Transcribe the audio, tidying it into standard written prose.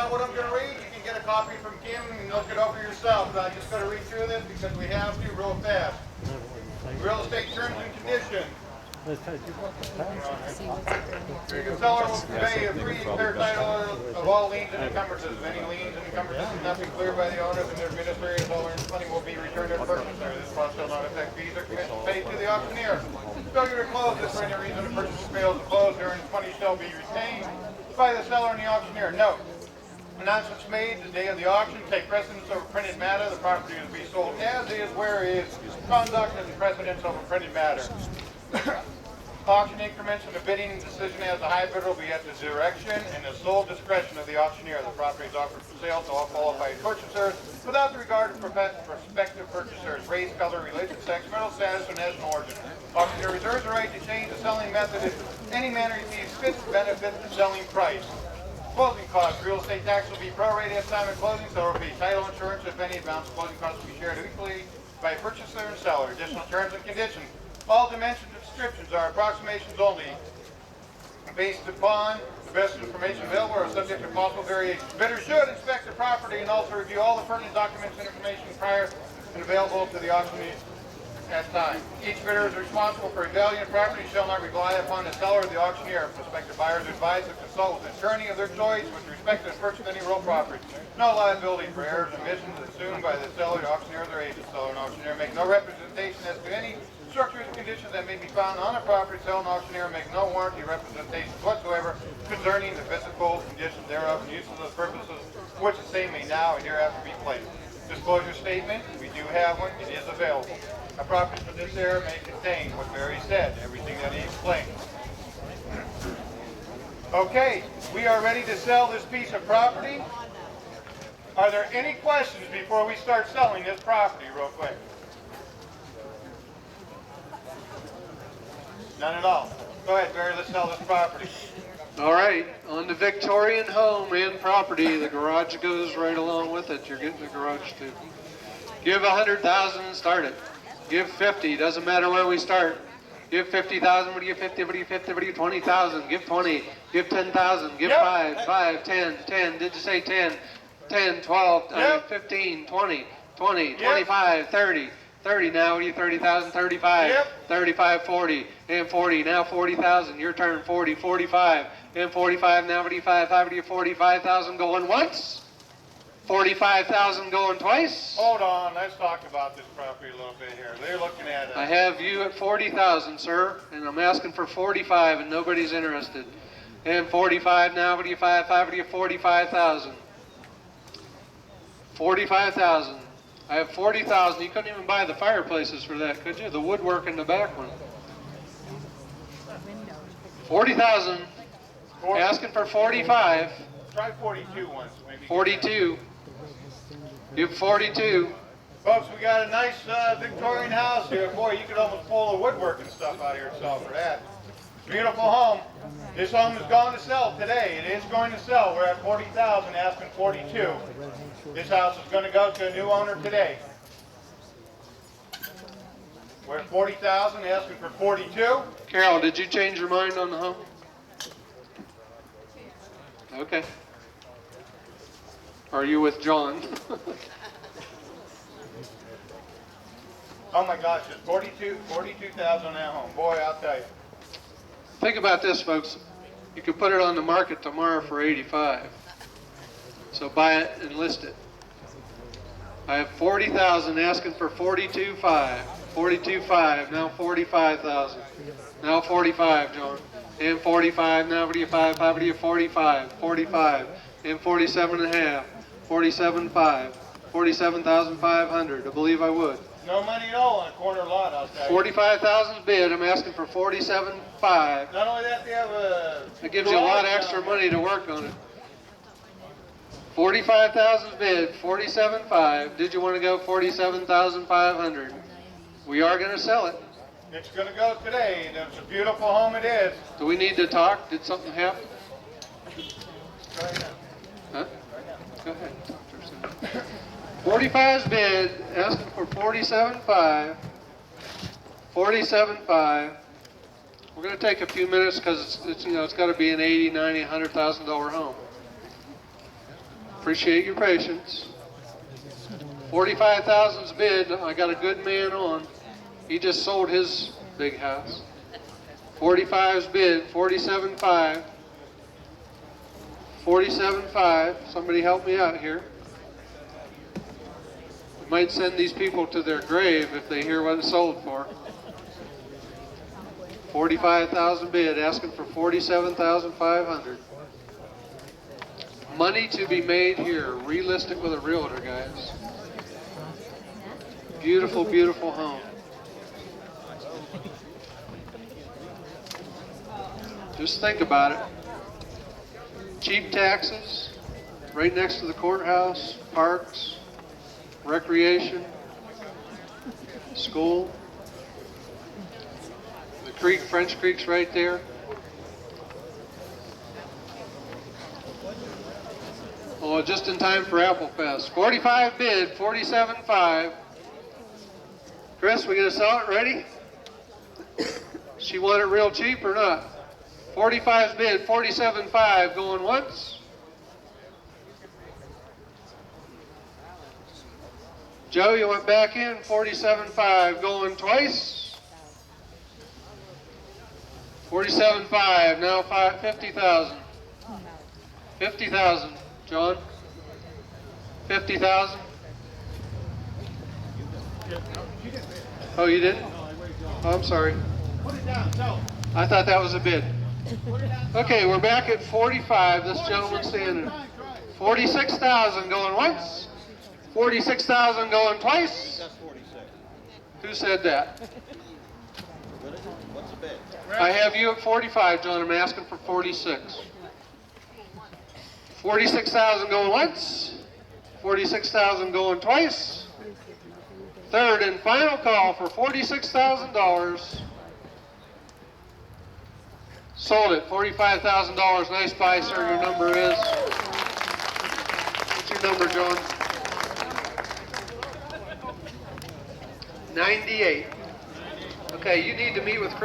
not what I'm going to read. You can get a copy from Kim and look it over yourself. But I just got to read through this because we have to real fast. Real estate terms and conditions. The seller will convey a free and clear title of all liens and encumbrances. If any liens and encumbrances have not been cleared by the owners and their administrative owner, money will be returned to the purchaser. This process shall not affect fees or commissions paid to the auctioneer. Failure to close if for any reason the purchaser fails to close, their money shall be retained by the seller and the auctioneer. Note, announcements made the day of the auction take precedence over printed matter. The property is to be sold as is, where is, conduct as precedence over printed matter. Auction increments and the bidding decision as a high bidder will be at the direction and the sole discretion of the auctioneer. The property is offered for sale to all qualified purchasers without the regard of prospective purchasers, race, color, religion, sex, marital status, or national origin. Auctioneer reserves the right to change the selling method if any manner he sees fit to benefit the selling price. Closing costs. Real estate tax will be prorated at time of closing, so there will be title insurance if any amounts. Closing costs will be shared equally by purchaser and seller. Additional terms and conditions. All dimensions and descriptions are approximations only, based upon the best information available or subject to possible variations. Bidders should inspect the property and also review all the pertinent documents and information prior and available to the auctioneer at time. Each bidder is responsible for evaluating the property and shall not rely upon the seller or the auctioneer. Prospective buyers are advised to consult with an attorney of their choice with respect to the purchase of any real property. No liability for errors and omissions assumed by the seller, the auctioneer, or their agent. Seller and auctioneer make no representation as to any structures and conditions that may be found on a property. Seller and auctioneer make no warranty representations whatsoever concerning the physical conditions thereof and use of the purposes which the same may now and hereafter be placed. Disclosure statement, we do have one, it is available. A property for this area may contain what Barry said, everything that he explained. Okay, we are ready to sell this piece of property. Are there any questions before we start selling this property real quick? None at all. Go ahead, Barry, let's sell this property. All right, on the Victorian home and property, the garage goes right along with it. You're getting the garage too. Give 100,000 and start it. Give 50, doesn't matter where we start. Give 50,000, what do you 50, what do you 50, what do you 20,000, give 20, give 10,000, give 5, 10, did you say 10, 10, 12, 15, 20, 25, 30, now what do you 30,000, 35, 35, 40, and 40, now 40,000, your turn, 40, 45, and 45, now what do you 5, what do you 45,000 going once? 45,000 going twice. Hold on, let's talk about this property a little bit here. They're looking at I have you at 40,000, sir, and I'm asking for 45, and nobody's interested. And 45 now. What do you 5? What do you 45,000? 45,000. I have 40,000. You couldn't even buy the fireplaces for that, could you? The woodwork in the back one. 40,000. Asking for 45. Try 42 once, maybe. 42. Give 42. Folks, we got a nice Victorian house here. Boy, you could almost pull the woodwork and stuff out of yourself for that. Beautiful home. This home is going to sell today. It is going to sell. We're at 40,000, asking 42. This house is going to go to a new owner today. We're at 40,000, asking for 42. Carol, did you change your mind on the home? Okay. Are you with John? Oh my gosh, it's 42,000 on that home. Boy, I'll tell you. Think about this, folks. You could put it on the market tomorrow for 85. So buy it and list it. I have 40,000 asking for 42.5. 42.5. Now 45,000. Now 45, John. And 45. Now what do you 5? What do you 45? 45. And 47.5. 47.5. 47,500. I believe I would. No money at all on a corner lot, I'll tell you. 45,000 bid. I'm asking for 47.5. Not only that, they have a... It gives you a lot of extra money to work on it. 45,000 bid. 47.5. Did you want to go 47,500? We are going to sell it. It's going to go today, and it's a beautiful home it is. Do we need to talk? Did something happen? Go ahead. Huh? Go ahead. 45's bid, asking for 47.5. 47.5. We're going to take a few minutes because it's got to be an $80, $90, $100,000 home. Appreciate your patience. 45,000's bid. I got a good man on. He just sold his big house. 45's bid, 47.5. 47.5. Somebody help me out here. We might send these people to their grave if they hear what it's sold for. 45,000 bid, asking for 47,500. Money to be made here. Relist it with a realtor, guys. Beautiful, beautiful home. Just think about it. Cheap taxes, right next to the courthouse, parks, recreation, school. The creek, French Creek's right there. Oh, just in time for Apple Fest. 45 bid, 47.5. Chris, we gonna sell it? Ready? She want it real cheap or not? 45's bid, 47.5. Going once. Joe, you went back in. 47.5. Going twice. 47.5. Now 50,000. 50,000. John? 50,000? Oh, you didn't? Oh, I'm sorry. I thought that was a bid. Okay, we're back at 45. This gentleman's standing. 46,000 going once. 46,000 going twice. Who said that? What's the bid? I have you at 45, John. I'm asking for 46. 46,000 going once. 46,000 going twice. Third and final call for $46,000. Sold it, $45,000. Nice buy, sir. Your number is? What's your number, John? 98. Okay, you need to meet with Chris.